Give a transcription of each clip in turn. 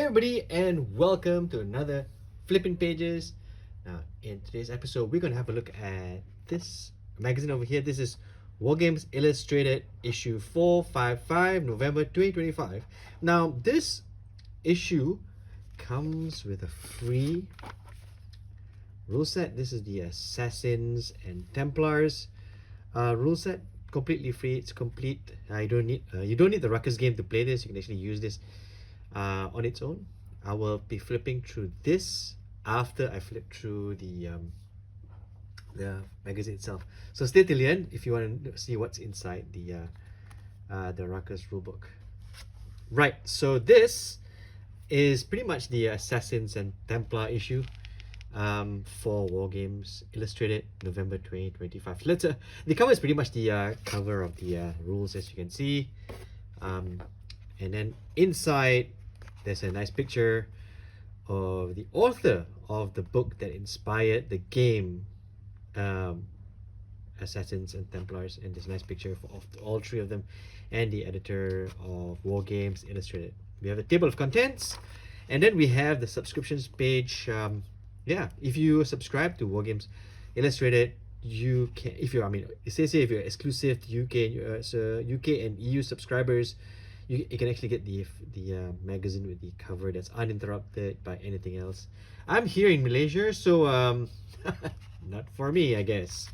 Hey everybody, and welcome to another Flipping Pages. Now, in today's episode, we're going to have a look at this magazine over here. This is Wargames Illustrated issue 455, November 2025. Now, this issue comes with a free rule set. This is the Assassins and Templars rule set, completely free. It's complete. You don't need the Ruckus game to play this. You can actually use this on its own. I will be flipping through this after I flip through the magazine itself. So stay till the end if you want to see what's inside the Ruckus rulebook. Right, so this is pretty much the Assassins and Templar issue for Wargames Illustrated, November 2025. The cover is pretty much the cover of the rules, as you can see. And then inside, there's a nice picture of the author of the book that inspired the game, Assassins and Templars, and there's a nice picture of all three of them, and the editor of Wargames Illustrated. We have a table of contents, and then we have the subscriptions page. Yeah, if you subscribe to Wargames Illustrated, you can, it says here if you're exclusive to UK and EU subscribers, you can actually get the magazine with the cover that's uninterrupted by anything else. I'm here in Malaysia, so not for me, I guess.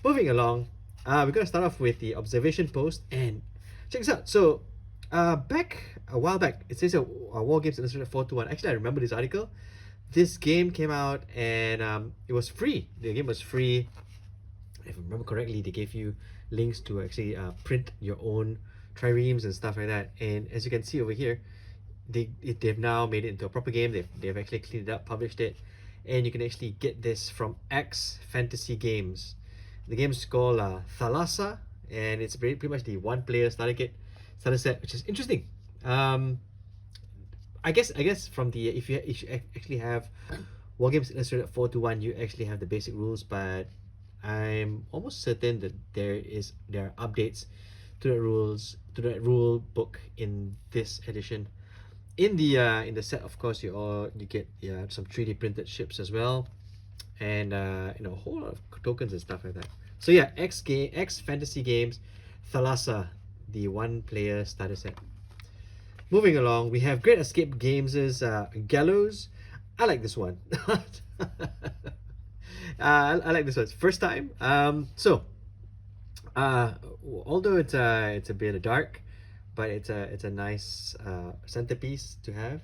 Moving along, we're gonna start off with the observation post, and check this out. So back a while back, it says Wargames Illustrated 421. Actually, I remember this article. This game came out and it was free. The game was free. If I remember correctly, they gave you links to actually print your own triremes and stuff like that. And as you can see over here, they've now made it into a proper game. They've actually cleaned it up, published it, and you can actually get this from X Fantasy Games. The game's called Thalassa, and it's pretty much the one-player starter set, which is interesting. I guess from the if you actually have Wargames Illustrated 421, you actually have the basic rules, but I'm almost certain that there are updates to the rule book in this edition. In the set, of course, you get some 3D printed ships as well, and a whole lot of tokens and stuff like that. So yeah, X Fantasy Games Thalassa, the one-player starter set. Moving along, we have Great Escape Games' Gallows. I like this one. I like this one. It's first time. Although it's a bit dark, but it's a nice centerpiece to have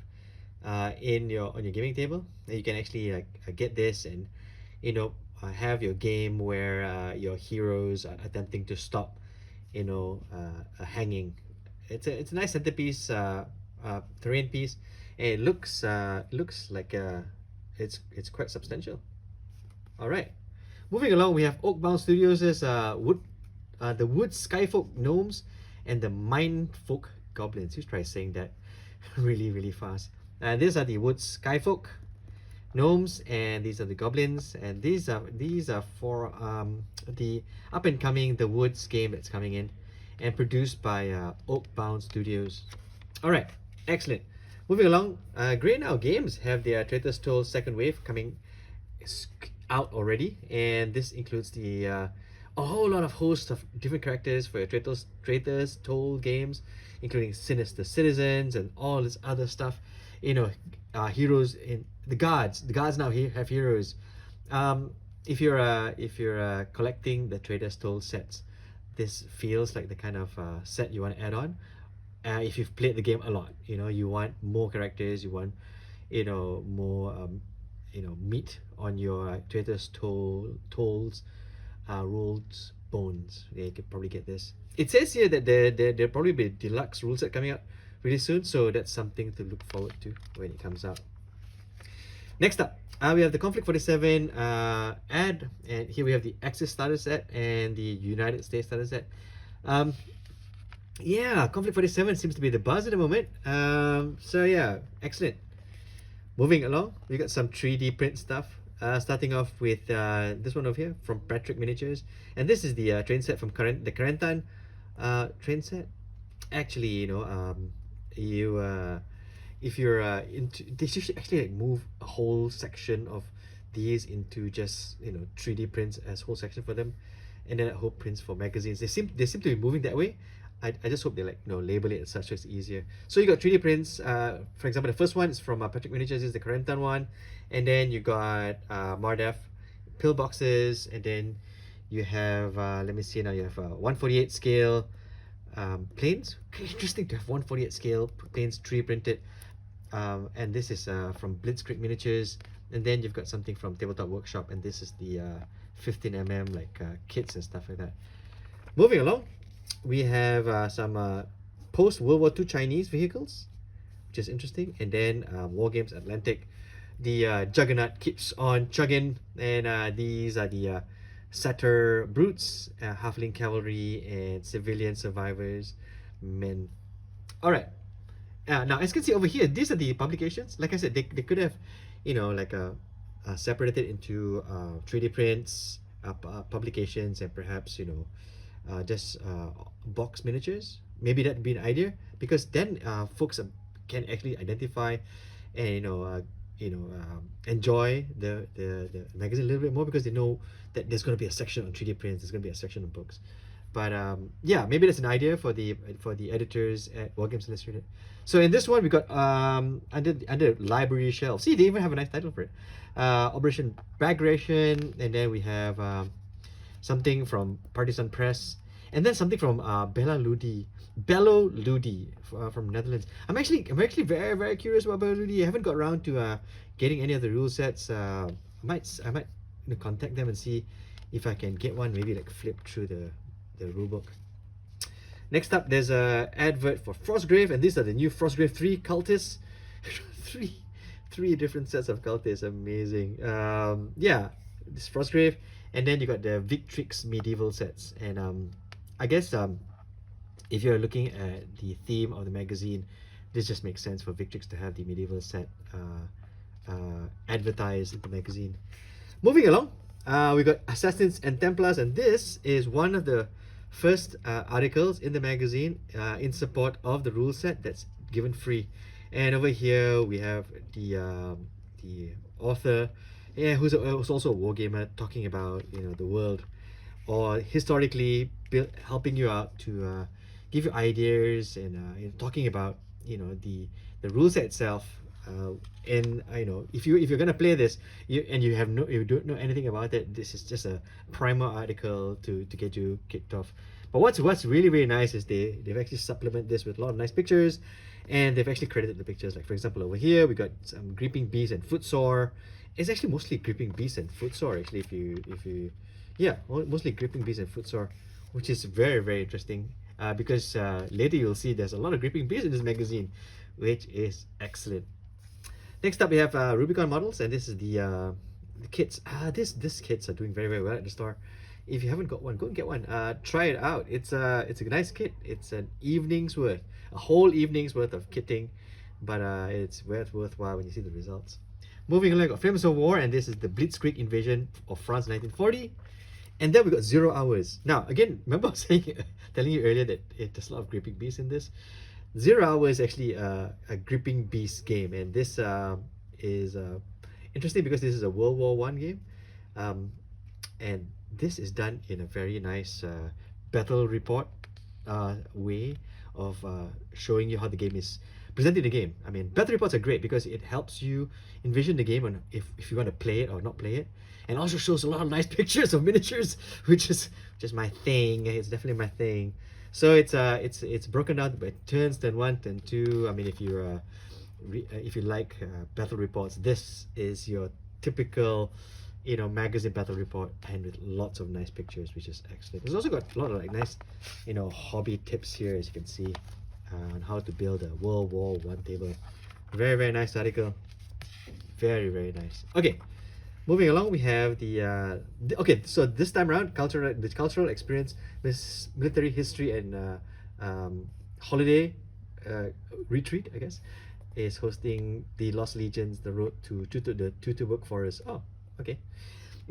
on your gaming table. And you can actually get this and have your game where your heroes are attempting to stop a hanging. It's a nice centerpiece, terrain piece, and it looks like it's quite substantial. All right, moving along, we have Oakbound Studios' the Wood Skyfolk Gnomes and the Mindfolk Goblins. Let's try saying that really fast. And these are the Wood Skyfolk Gnomes, and these are the Goblins, and these are for the up and coming The Woods game that's coming in, and produced by Oakbound Studios. All right, excellent. Moving along, Grey Now Games have their Traitors Toll second wave coming out already, and this includes a whole lot of host of different characters for your Traitors Toll games, including Sinister Citizens and all this other stuff. Heroes in the guards. The guards now have heroes. If you're collecting the Traitors Toll sets, this feels like the kind of set you want to add on. If you've played the game a lot, you want more characters, you want more meat on your Traitors Tolls rules bones. Yeah, you could probably get this. It says here that there'll probably be a deluxe rule set coming out really soon, so that's something to look forward to when it comes out. Next up, we have the Conflict 47 ad, and here we have the Axis starter set and the United States starter set. Yeah, Conflict 47 seems to be the buzz at the moment. So yeah, excellent. Moving along, we got some 3D print stuff. Starting off with this one over here from Patrick Miniatures, and this is the train set from the Carentan train set. Actually, you if you're into, they should actually like move a whole section of these into just, you know, 3D prints as whole section for them, and then whole prints for magazines. They seem to be moving that way. I just hope they, like, you know, label it as such so it's easier. So you got 3D prints. For example, the first one is from Patrick Miniatures. This is the Corentan one, and then you got Mardef pillboxes, and then you have let me see now. You have 148 scale planes. Interesting to have 148 scale planes 3D printed. And this is from Blitzkrieg Miniatures, and then you've got something from Tabletop Workshop, and this is the 15mm like kits and stuff like that. Moving along, we have some post World War II Chinese vehicles, which is interesting, and then Wargames Atlantic. The Juggernaut keeps on chugging, and these are the Satyr Brutes, Halfling Cavalry, and Civilian Survivors Men. Alright, now as you can see over here, these are the publications. Like I said, they could have, you know, like separated into 3D prints, publications, and perhaps, you know, just box miniatures. Maybe that'd be an idea, because then folks can actually identify and, enjoy the magazine a little bit more, because they know that there's going to be a section on 3D prints, there's going to be a section on books. But yeah, maybe that's an idea for the editors at Wargames Illustrated. So in this one, we got under library shelf. See, they even have a nice title for it. Operation Bagration, and then we have something from Partisan Press, and then something from Bello Ludi from Netherlands. I'm actually very, very curious about Bello Ludi. I haven't got around to getting any of the rule sets. I might contact them and see if I can get one. Maybe like flip through the rulebook. Next up, there's a advert for Frostgrave, and these are the new Frostgrave 3 cultists. three different sets of cultists. Amazing. Yeah, this Frostgrave, and then you got the Victrix medieval sets. And I guess if you're looking at the theme of the magazine, this just makes sense for Victrix to have the medieval set advertised in the magazine. Moving along, we got Assassins and Templars, and this is one of the first articles in the magazine in support of the rule set that's given free. And over here we have the author, who's also a wargamer, talking about, you know, the world, or historically helping you out to give you ideas, and talking about, you know, the rule set itself. And you know, if you're gonna play this, you don't know anything about it, this is just a primer article to get you kicked off. But what's really, really nice is they've actually supplemented this with a lot of nice pictures, and they've actually credited the pictures. Like for example, over here we got some Gripping Beast and Footsore. It's actually mostly Gripping Beast and Footsore, actually, if you yeah, mostly Gripping Beast and Footsore, which is very, very interesting, because later you'll see there's a lot of Gripping Beast in this magazine, which is excellent. Next up, we have Rubicon models, and this is the kits. This kits are doing very, very well at the store. If you haven't got one, go and get one. Try it out. It's a nice kit. It's an evening's worth, a whole evening's worth of kitting, but it's worthwhile when you see the results. Moving along, got Flames of War, and this is the Blitzkrieg invasion of France 1940. And then we got 0 Hours. Now again, remember I was telling you earlier that there's a lot of Gripping Beasts in this. 0 Hours is actually a Gripping Beast game, and this is interesting because this is a World War I game, and this is done in a very nice battle report way of showing you how the game is presenting the game. I mean, battle reports are great because it helps you envision the game, and if you want to play it or not play it, and also shows a lot of nice pictures of miniatures, which is just my thing. It's definitely my thing. So it's broken down by turns, turn 1, turn 2. I mean, if you like battle reports, this is your typical, you know, magazine battle report, and with lots of nice pictures, which is excellent. It's also got a lot of like nice, you know, hobby tips here, as you can see, on how to build a World War I table. Very, very nice article. Very, very nice. Okay, moving along, we have okay, so this time around, the cultural experience, this military history and holiday retreat, I guess, is hosting the Lost Legions, the road to the Tutu Book Forest. Oh, okay.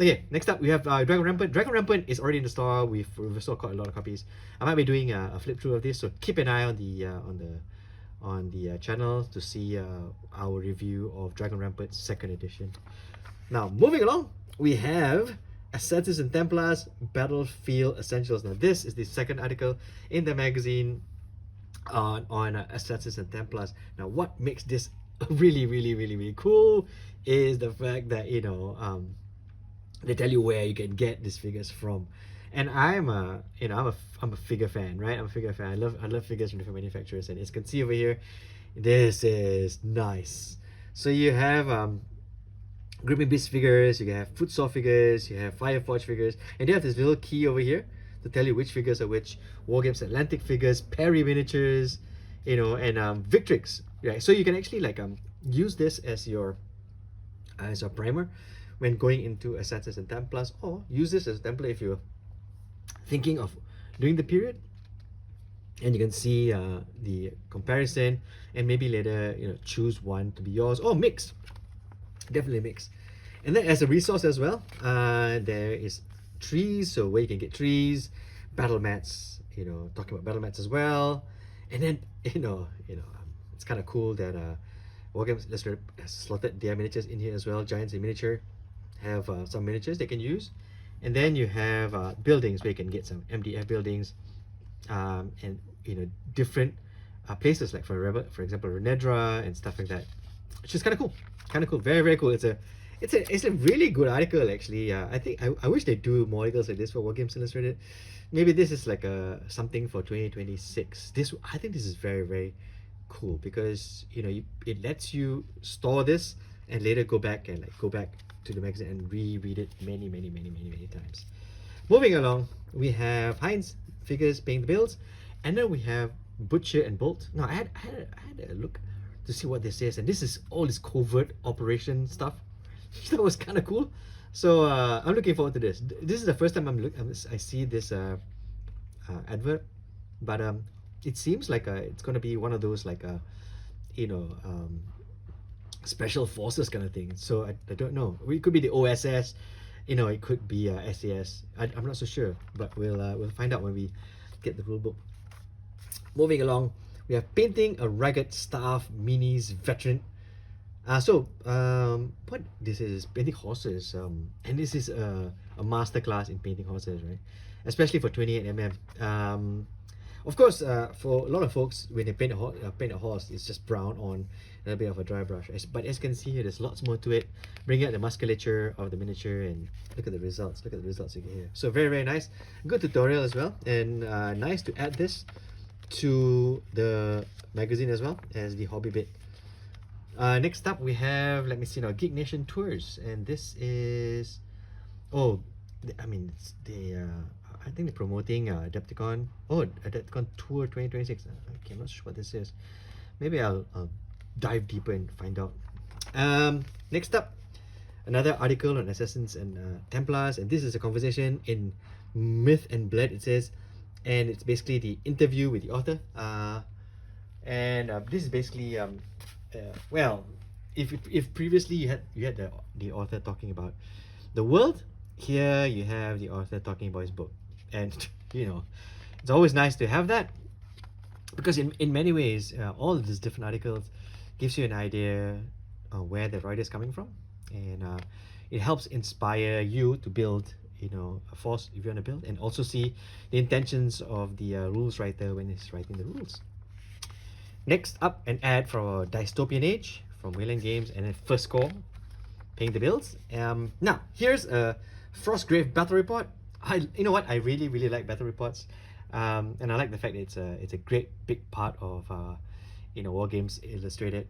Okay, next up we have Dragon Rampant. Dragon Rampant is already in the store. We've sold quite a lot of copies. I might be doing a flip through of this, so keep an eye on on the channel to see our review of Dragon Rampart 2nd edition. Now, moving along, we have Assassins and Templars Battlefield Essentials. Now, this is the second article in the magazine on Assassins and Templars. Now, what makes this really cool is the fact that, you know, they tell you where you can get these figures from. And I'm a figure fan, right? I'm a figure fan. I love figures from different manufacturers, and as you can see over here, this is nice. So you have Gripping Beast figures, you have Footsaw figures, you have Fireforge figures, and you have this little key over here to tell you which figures are which. Wargames Atlantic figures, Perry miniatures, you know, and Victrix. Right, so you can actually like use this as your primer when going into Assassins and Templars, or use this as a template if you're thinking of doing the period, and you can see the comparison, and maybe later, you know, choose one to be yours, or mix, definitely mix. And then as a resource as well, there is trees, so where you can get trees, battle mats, you know, talking about battle mats as well. And then it's kind of cool that Wargames Illustrated has slotted their miniatures in here as well. Giants in miniature have some miniatures they can use. And then you have buildings where you can get some MDF buildings, and you know, different places, like for example Renedra and stuff like that, which is kind of cool, very cool. It's a really good article actually. I think I wish they do more articles like this for Wargames Illustrated. Maybe this is like something for 2026. I think this is very cool, because you know, it lets you store this and later go back to the magazine and reread it many times. Moving along, we have Heinz figures paying the bills, and then we have Butcher and Bolt. Now I had a look to see what this is, and this is all this covert operation stuff. That was kind of cool. So I'm looking forward to this. This is the first time I see this advert, but it seems like it's gonna be one of those like special forces kind of thing. So I don't know. It could be the OSS, you know, it could be SAS. I'm not so sure, but we'll find out when we get the rulebook. Moving along, we have Painting a Ragged Staff Minis Veteran. What this is, painting horses, and this is a masterclass in painting horses, right? Especially for 28mm. Of course, for a lot of folks, when they paint a horse, it's just brown on and a bit of a dry brush. But as you can see here, there's lots more to it. Bring out the musculature of the miniature, and look at the results. Look at the results you get here. So very nice. Good tutorial as well, and nice to add this to the magazine as well as the hobby bit. Next up, we have, let me see now, Geek Nation Tours, and this is, I think they're promoting Adepticon. Adepticon Tour 2026. Okay, I'm not sure what this is. Maybe I'll dive deeper and find out. Next up, another article on Assassins and Templars, and this is a conversation in Myth and Blood, it says, and it's basically the interview with the author. This is basically well, if previously you had the author talking about the world, here you have the author talking about his book. And you know, it's always nice to have that, because in many ways, all of these different articles gives you an idea of where the writer is coming from, and it helps inspire you to build, you know, a force if you want to build, and also see the intentions of the rules writer when he's writing the rules. Next up, an ad for Dystopian Age from Wayland Games, and then First Score paying the bills. Now here's a Frostgrave battle report. You know what, I really like battle reports, and I like the fact that it's a great big part of Wargames Illustrated.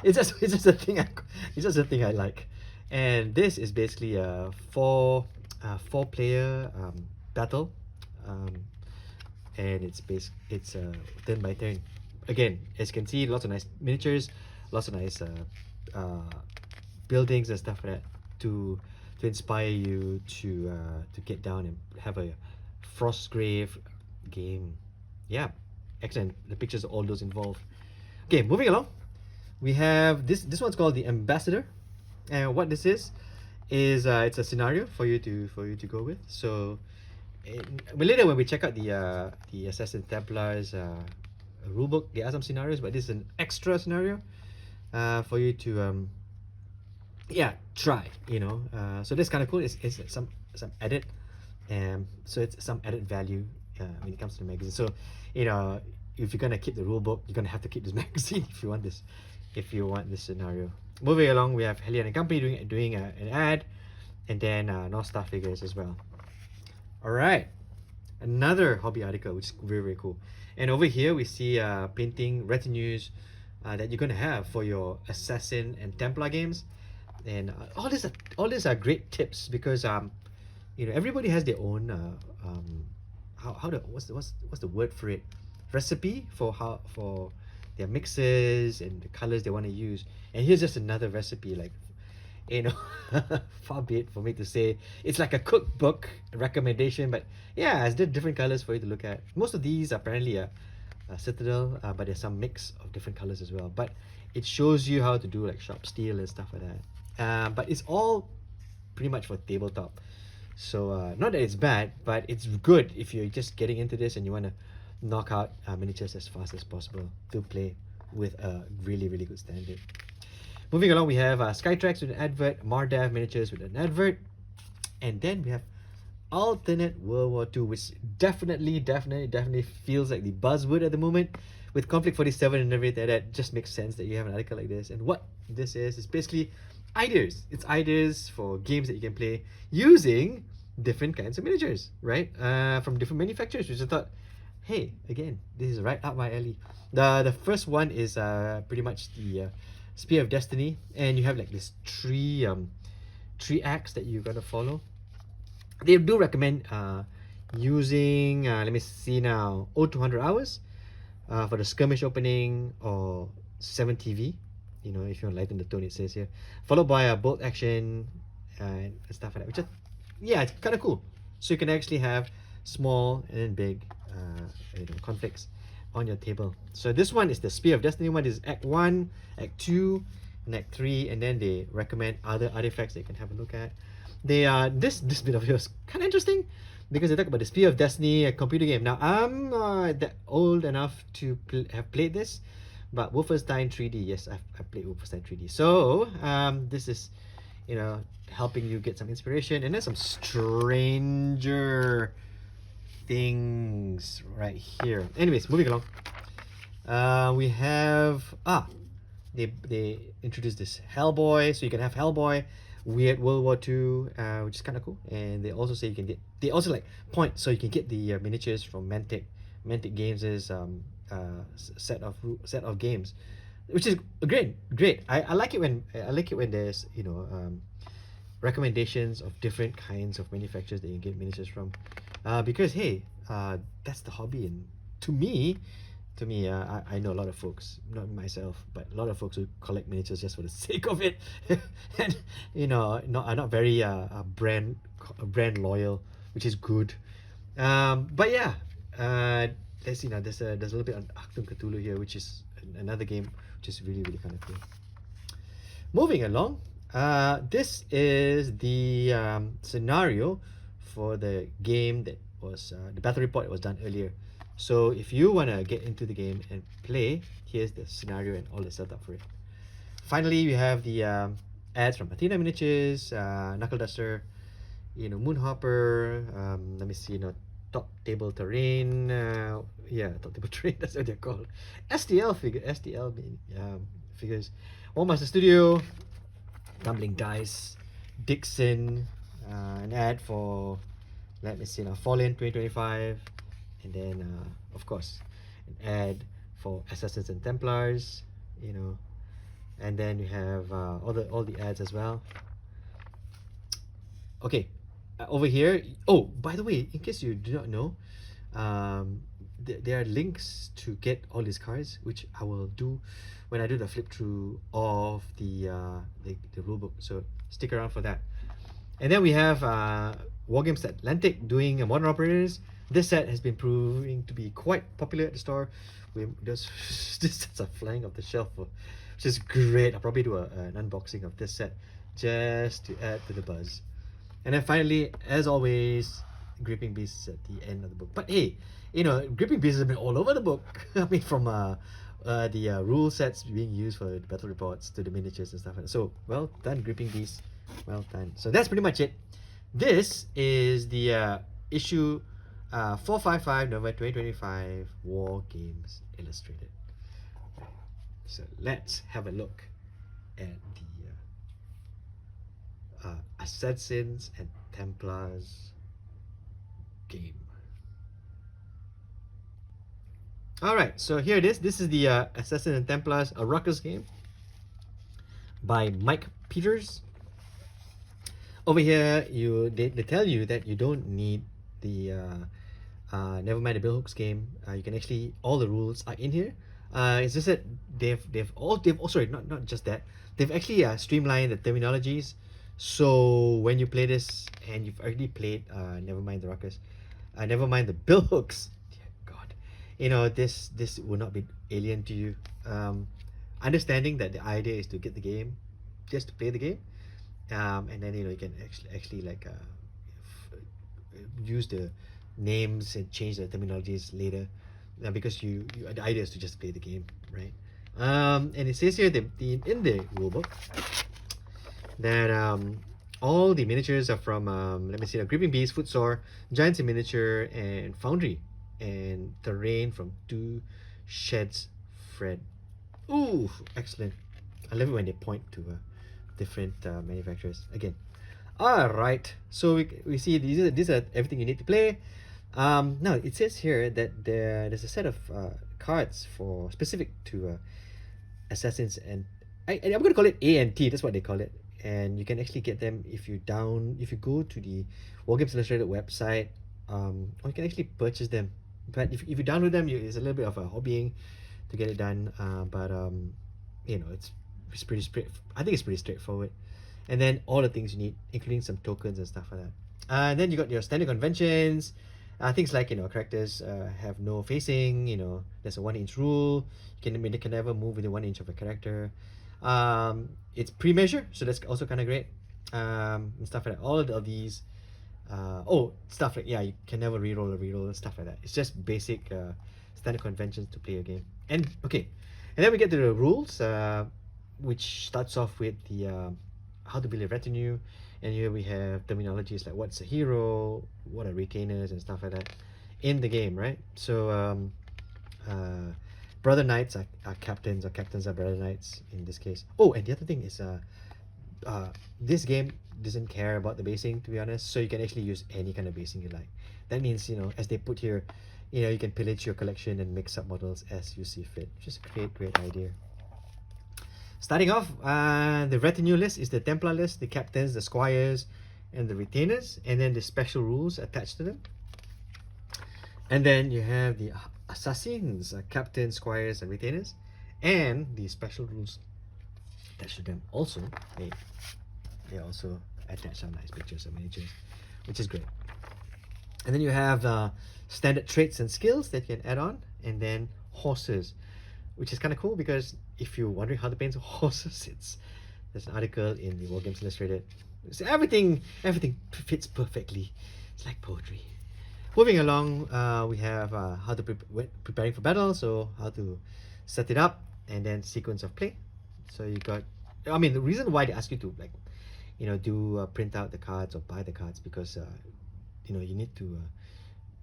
it's just a thing I like. And this is basically a four player battle, and it's turn by turn. Again, as you can see, lots of nice miniatures, lots of nice buildings and stuff like that to inspire you to get down and have a Frostgrave game. Yeah, excellent. The pictures of all those involved. Okay, moving along, we have this one's called the Ambassador, and what this is it's a scenario for you to go with. So later when we check out the Assassin Templars a rule book. There are some scenarios, but this is an extra scenario for you to yeah, try, you know. So that's kind of cool. It's some edit, so it's some added value when it comes to the magazine. So, you know, if you're gonna keep the rule book, you're gonna have to keep this magazine if you want this, scenario. Moving along, we have Hellion and Company doing an ad, and then North Star figures as well. All right, another hobby article, which is very, very cool. And over here we see painting retinues that you're gonna have for your Assassin and Templar games. And all these are great tips, because you know, everybody has their own what's the word for it, recipe for their mixes and the colors they want to use. And here's just another recipe, like, you know, far be it for me to say it's like a cookbook recommendation, but yeah, it's different colors for you to look at. Most of these are apparently a Citadel, but there's some mix of different colors as well. But it shows you how to do like sharp steel and stuff like that. But it's all pretty much for tabletop. So not that it's bad, but it's good if you're just getting into this and you want to knock out miniatures as fast as possible to play with a really, really good standard. Moving along, we have Skytrax with an advert, Mardav miniatures with an advert, and then we have alternate World War II, which definitely feels like the buzzword at the moment. With Conflict 47 and everything, that just makes sense that you have an article like this. And what this is basically ideas. It's ideas for games that you can play using different kinds of miniatures, right? From different manufacturers, which I thought, hey, again, this is right up my alley. The first one is pretty much the Spear of Destiny, and you have like this three acts that you're gonna follow. They do recommend using let me see now, 0200 hours for the skirmish opening, or 7 TV, you know, if you want to lighten the tone, it says here, followed by a bolt action and stuff like that, which is, yeah, it's kind of cool. So you can actually have small and then big you know, conflicts on your table. So this one is the Spear of Destiny one. This is Act 1, Act 2, and Act 3, and then they recommend other artifacts that you can have a look at. They this bit of yours kind of interesting, because they talk about the Spear of Destiny, a computer game. Now I'm not that old enough to have played this, but Wolfenstein 3D, yes, I've played Wolfenstein 3D. So this is, you know, helping you get some inspiration, and then some stranger things right here. Anyways, moving along, we have they introduced this Hellboy, so you can have Hellboy Weird World War II, which is kind of cool. And they also say you can get, they also like point, so you can get the miniatures from Mantic Games' set of games, which is great. I like it when there's, you know, recommendations of different kinds of manufacturers that you get miniatures from, because hey, that's the hobby. And to me, I know a lot of folks, not myself, but a lot of folks who collect miniatures just for the sake of it, and you know, are not very brand loyal, which is good. But yeah, let's see now. There's a little bit on Achtung Cthulhu here, which is another game which is really, really kind of cool. Moving along, this is the scenario for the game that was the battle report that was done earlier. So if you want to get into the game and play, here's the scenario and all the setup for it. Finally, we have the ads from Athena Miniatures, Knuckle Duster, you know, Moonhopper, let me see, you know, Top Table Terrain, Top Table Terrain, that's what they're called. STL figures, One Master Studio, Tumbling Dice, Dixon, an ad for, let me see now, Fallen 2025, and then of course an ad for Assassins and Templars, you know, and then we have all the ads as well. Okay, over here, oh, by the way, in case you do not know, there are links to get all these cards, which I will do when I do the flip through of the rulebook, so stick around for that. And then we have Wargames Atlantic doing Modern Operators. This set has been proving to be quite popular at the store. These sets are flying off the shelf, which is great. I'll probably do an unboxing of this set just to add to the buzz. And then finally, as always, gripping beasts at the end of the book. But hey, you know, gripping beasts have been all over the book. I mean, from the rule sets being used for the battle reports to the miniatures and stuff like that. So well done, gripping beasts. Well done. So that's pretty much it. This is the issue 455 November 2025 War Games Illustrated. So let's have a look at the Assassins and Templars game. Alright, so here it is. This is the Assassins and Templars, a Ruckus game by Mike Peters. Over here, they tell you that you don't need the never mind the Bill Hooks game. You can actually, all the rules are in here. It's just that not just that, they've actually streamlined the terminologies. So when you play this and you've already played never mind the Ruckus, never mind the Bill Hooks, dear God, you know, this will not be alien to you. Understanding that the idea is to get the game, just to play the game, and then, you know, you can actually like use the names and change the terminologies later, because the idea is to just play the game, right? And it says here that in the rulebook that all the miniatures are from let me see, the Gripping Beast, Footsore, Giants in Miniature, and Foundry, and terrain from 2 Sheds Fred. Ooh, excellent. I love it when they point to different manufacturers again. All right, so we see these are everything you need to play. Now it says here that there's a set of cards for specific to assassins, and I'm going to call it A and T. That's what they call it, and you can actually get them if you go to the Wargames Illustrated website, or you can actually purchase them. But if you download them, it's a little bit of a hobbying to get it done. But you know, it's pretty I think it's pretty straightforward. And then all the things you need, including some tokens and stuff like that. And then you got your standard conventions, things like, you know, characters have no facing. You know, there's a 1-inch rule. They can never move within 1 inch of a character. It's pre-measure, so that's also kind of great. And stuff like that. All of these, stuff like, yeah, you can never reroll, stuff like that. It's just basic standard conventions to play a game. And okay, and then we get to the rules, which starts off with the how to build a retinue, and here we have terminologies like what's a hero, what are retainers, and stuff like that in the game, right? So brother knights are captains, or captains are brother knights in this case. Oh, and the other thing is this game doesn't care about the basing, to be honest, so you can actually use any kind of basing you like. That means, you know, as they put here, you know, you can pillage your collection and mix up models as you see fit. Just a great idea. Starting off, the retinue list is the Templar list, the captains, the squires, and the retainers, and then the special rules attached to them. And then you have the assassins, captains, squires, and retainers, and the special rules attached to them. Also, they also attach some nice pictures of miniatures, which is great. And then you have standard traits and skills that you can add on, and then horses, which is kind of cool, because if you're wondering how to paint horses, there's an article in the Wargames Illustrated. So everything fits perfectly. It's like poetry. Moving along, we have how to preparing for battle, so how to set it up, and then sequence of play. So you got, I mean, the reason why they ask you to, like, you know, do print out the cards or buy the cards, because you know, you need to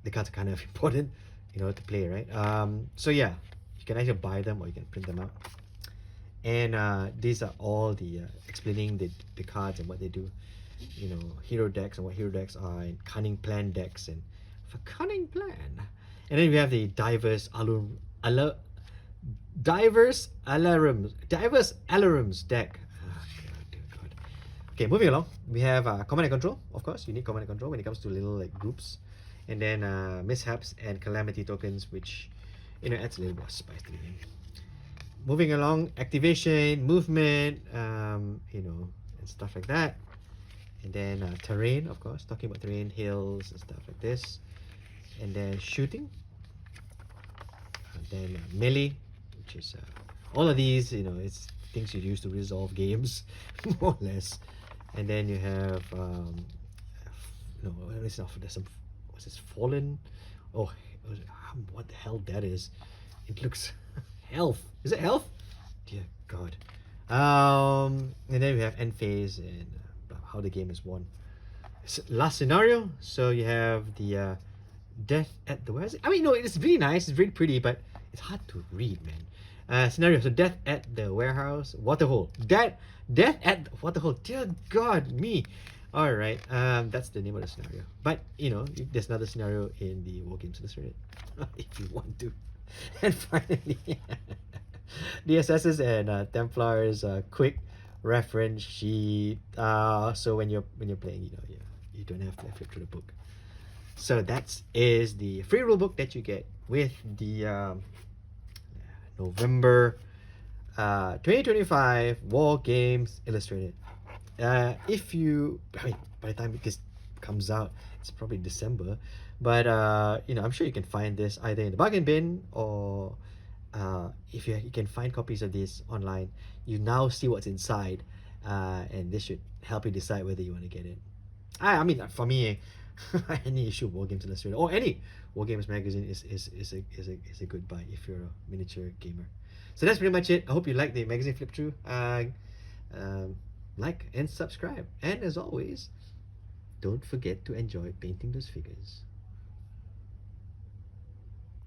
the cards are kind of important, you know, to play, right? So yeah, you can either buy them or you can print them out. And these are all the explaining the cards and what they do, you know, hero decks and what hero decks are, and cunning plan decks, and for cunning plan. And then we have the diverse alarums deck. God. Okay, moving along, we have command and control. Of course, you need command and control when it comes to little like groups, and then mishaps and calamity tokens, which, you know, adds a little more spice to the game. Moving along, activation, movement, you know, and stuff like that. And then terrain, of course, talking about terrain, hills and stuff like this. And then shooting. And then melee, which is all of these, you know, it's things you use to resolve games, more or less. And then you have, no, there's some, what's this, Fallen? Oh, what the hell that is? It looks health. Is it health? Dear God. And then we have end phase and how the game is won. Last scenario. So you have the death at the where is it? I mean, no, it's really nice. It's really pretty, but it's hard to read, man. Scenario. So death at the warehouse, waterhole. Death at the waterhole. Dear God, me. All right. That's the name of the scenario. But you know, there's another scenario in the Wargames Illustrated, if you want to. And finally, the assessors and Templars quick reference sheet. So when you're playing, you know, you don't have to flip through the book. So that is the free rulebook that you get with the November 2025 Wargames Illustrated. If you, I mean, by the time this comes out, it's probably December, but you know, I'm sure you can find this either in the bargain bin or if you can find copies of this online. You now see what's inside, and this should help you decide whether you want to get it. I mean, for me, any issue of Wargames Illustrated or any Wargames magazine is a good buy if you're a miniature gamer. So that's pretty much it. I hope you like the magazine flip through. Like and subscribe, and as always, don't forget to enjoy painting those figures.